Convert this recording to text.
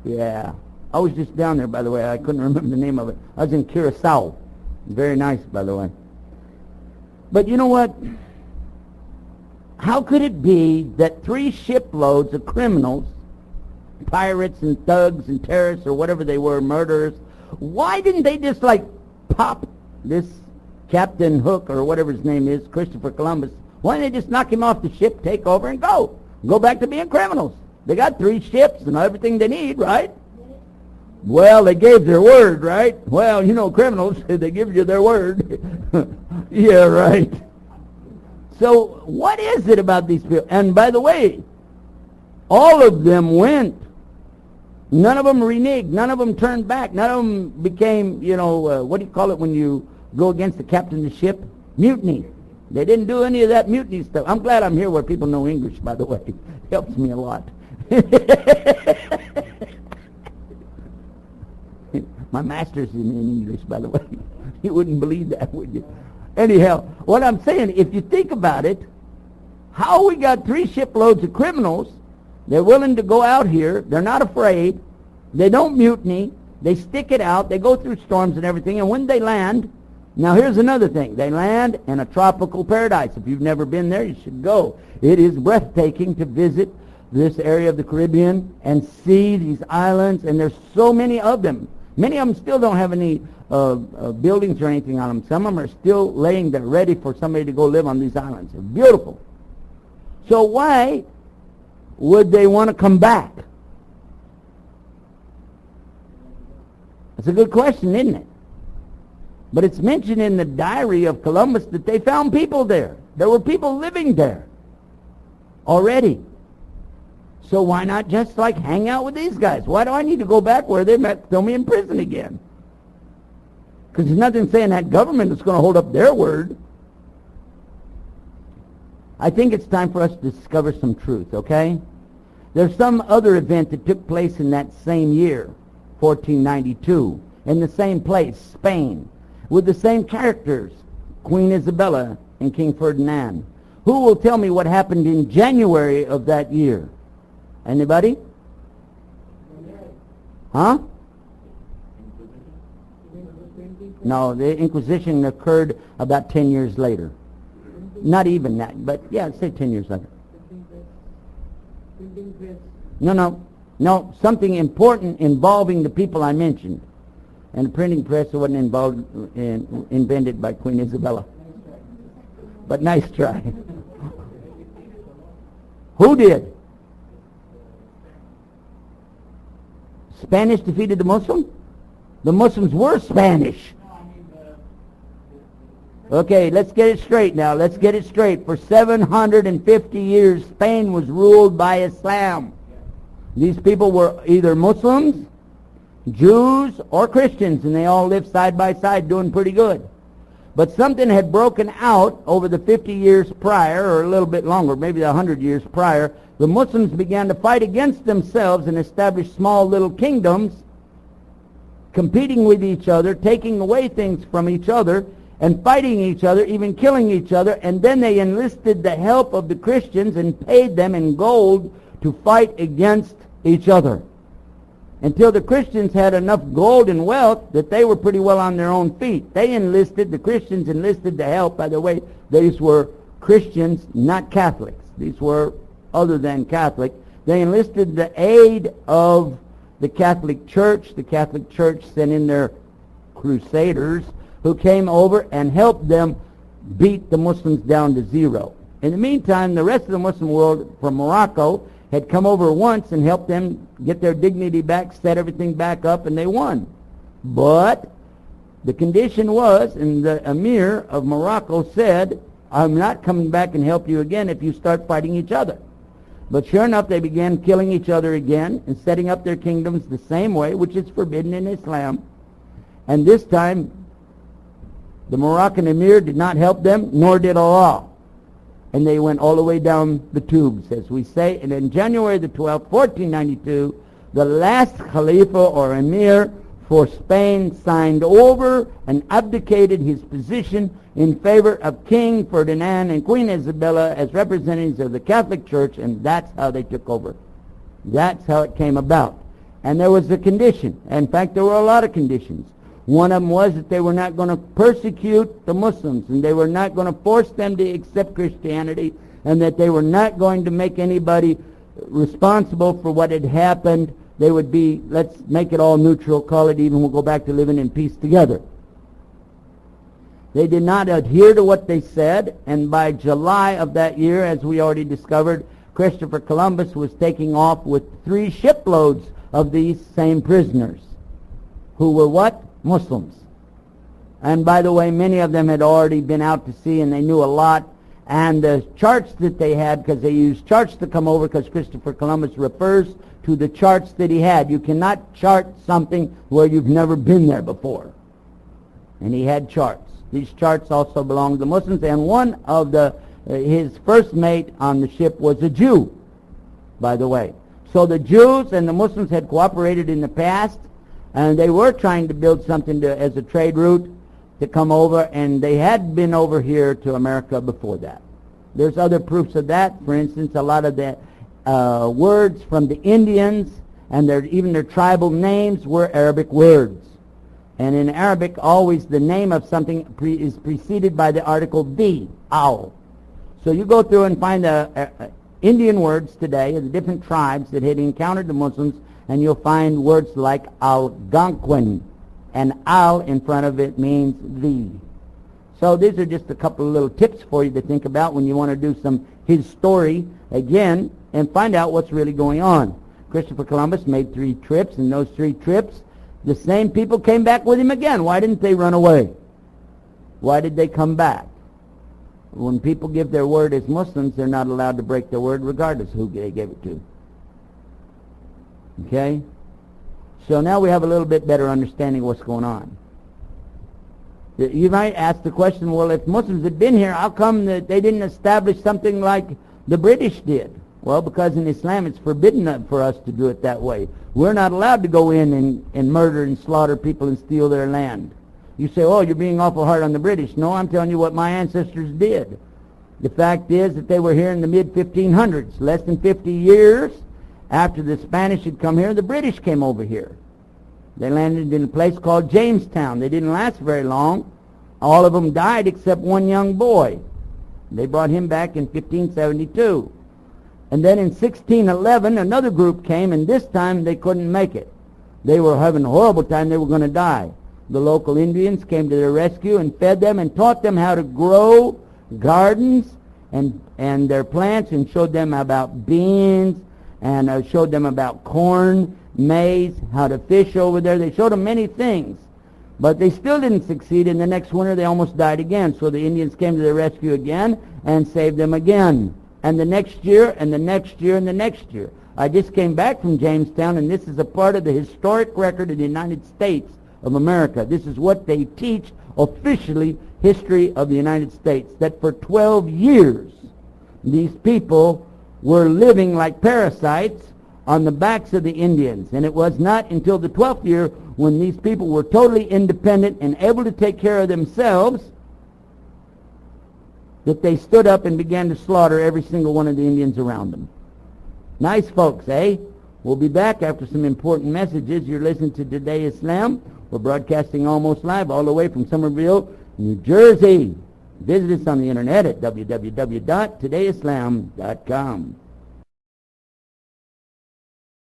Yeah. I was just down there, by the way. I couldn't remember the name of it. I was in Curacao. Very nice, by the way. But you know what? How could it be that 3 shiploads of criminals, pirates and thugs and terrorists or whatever they were, murderers, why didn't they just like pop this Captain Hook or whatever his name is, Christopher Columbus? Why didn't they just knock him off the ship, take over, and go back to being criminals? They got 3 ships and everything they need, right? Well, they gave their word, right? Well, you know, criminals, they give you their word. Yeah, right. So what is it about these people? And by the way, all of them went. None of them reneged. None of them turned back. None of them became, you know, what do you call it when you go against the captain of the ship? Mutiny. They didn't do any of that mutiny stuff. I'm glad I'm here where people know English, by the way. It helps me a lot. My master's in English, by the way. You wouldn't believe that, would you? Anyhow, what I'm saying, if you think about it, how we got 3 shiploads of criminals, they're willing to go out here, they're not afraid, they don't mutiny, they stick it out, they go through storms and everything, and when they land, now here's another thing, they land in a tropical paradise. If you've never been there, you should go. It is breathtaking to visit this area of the Caribbean and see these islands, and there's so many of them. Many of them still don't have any buildings or anything on them. Some of them are still laying there ready for somebody to go live on these islands. They're beautiful. So why would they want to come back? That's a good question, isn't it? But it's mentioned in the diary of Columbus that they found people there. There were people living there already. So why not just like hang out with these guys? Why do I need to go back where they might throw me in prison again? Because there's nothing saying that government is going to hold up their word. I think it's time for us to discover some truth, okay? There's some other event that took place in that same year, 1492, in the same place, Spain, with the same characters, Queen Isabella and King Ferdinand. Who will tell me what happened in January of that year? Anybody? Huh? No, the Inquisition occurred about 10 years later. Not even that, but yeah, say 10 years later. No, something important involving the people I mentioned. And the printing press wasn't invented by Queen Isabella. But nice try. Who did? Spanish defeated the Muslims? The Muslims were Spanish. Okay, let's get it straight now. Let's get it straight. For 750 years, Spain was ruled by Islam. These people were either Muslims, Jews, or Christians, and they all lived side by side doing pretty good. But something had broken out over the 50 years prior, or a little bit longer, maybe 100 years prior. The Muslims began to fight against themselves and establish small little kingdoms, competing with each other, taking away things from each other, and fighting each other, even killing each other. And then they enlisted the help of the Christians and paid them in gold to fight against each other, until the Christians had enough gold and wealth that they were pretty well on their own feet. The Christians enlisted the help. By the way, these were Christians, not Catholics. These were other than Catholic. They enlisted the aid of the Catholic Church. The Catholic Church sent in their crusaders who came over and helped them beat the Muslims down to zero. In the meantime, the rest of the Muslim world from Morocco had come over once and helped them get their dignity back, set everything back up, and they won. But the condition was, and the Emir of Morocco said, I'm not coming back and help you again if you start fighting each other. But sure enough, they began killing each other again and setting up their kingdoms the same way, which is forbidden in Islam. And this time, the Moroccan Emir did not help them, nor did Allah. And they went all the way down the tubes, as we say. And in January the 12th, 1492, the last Khalifa or Emir for Spain signed over and abdicated his position in favor of King Ferdinand and Queen Isabella as representatives of the Catholic Church, and that's how they took over. That's how it came about. And there was a condition. In fact, there were a lot of conditions. One of them was that they were not going to persecute the Muslims, and they were not going to force them to accept Christianity, and that they were not going to make anybody responsible for what had happened. They would be, let's make it all neutral, call it even, we'll go back to living in peace together. They did not adhere to what they said, and by July of that year, as we already discovered, Christopher Columbus was taking off with 3 shiploads of these same prisoners, who were what? Muslims. And by the way, many of them had already been out to sea, and they knew a lot. And the charts that they had, because they used charts to come over, because Christopher Columbus refers to the charts that he had. You cannot chart something where you've never been there before. And he had charts. These charts also belonged to the Muslims, and one of his first mate on the ship was a Jew, by the way. So the Jews and the Muslims had cooperated in the past, and they were trying to build something as a trade route to come over, and they had been over here to America before that. There's other proofs of that. For instance, a lot of the words from the Indians and even their tribal names were Arabic words. And in Arabic, always the name of something is preceded by the article the, al. So you go through and find the Indian words today of the different tribes that had encountered the Muslims, and you'll find words like Algonquin, and al in front of it means the. So these are just a couple of little tips for you to think about when you want to do some his story again and find out what's really going on. Christopher Columbus made 3 trips, and those 3 trips, the same people came back with him again. Why didn't they run away? Why did they come back? When people give their word as Muslims, they're not allowed to break their word regardless who they gave it to. Okay? So now we have a little bit better understanding of what's going on. You might ask the question, well, if Muslims had been here, how come that they didn't establish something like the British did? Well, because in Islam it's forbidden for us to do it that way. We're not allowed to go in and murder and slaughter people and steal their land. You say, oh, you're being awful hard on the British. No, I'm telling you what my ancestors did. The fact is that they were here in the mid-1500s, less than 50 years after the Spanish had come here, the British came over here. They landed in a place called Jamestown. They didn't last very long. All of them died except one young boy. They brought him back in 1572. And then in 1611, another group came, and this time they couldn't make it. They were having a horrible time. They were going to die. The local Indians came to their rescue and fed them and taught them how to grow gardens and their plants, and showed them about beans, and showed them about corn, maize, how to fish over there. They showed them many things. But they still didn't succeed. In the next winter, they almost died again. So the Indians came to their rescue again and saved them again. And the next year, and the next year, and the next year. I just came back from Jamestown, and this is a part of the historic record of the United States of America. This is what they teach officially, history of the United States, that for 12 years these people were living like parasites on the backs of the Indians. And it was not until the 12th year, when these people were totally independent and able to take care of themselves, that they stood up and began to slaughter every single one of the Indians around them. Nice folks, eh? We'll be back after some important messages. You're listening to Today Islam. We're broadcasting almost live all the way from Somerville, New Jersey. Visit us on the internet at www.todayislam.com.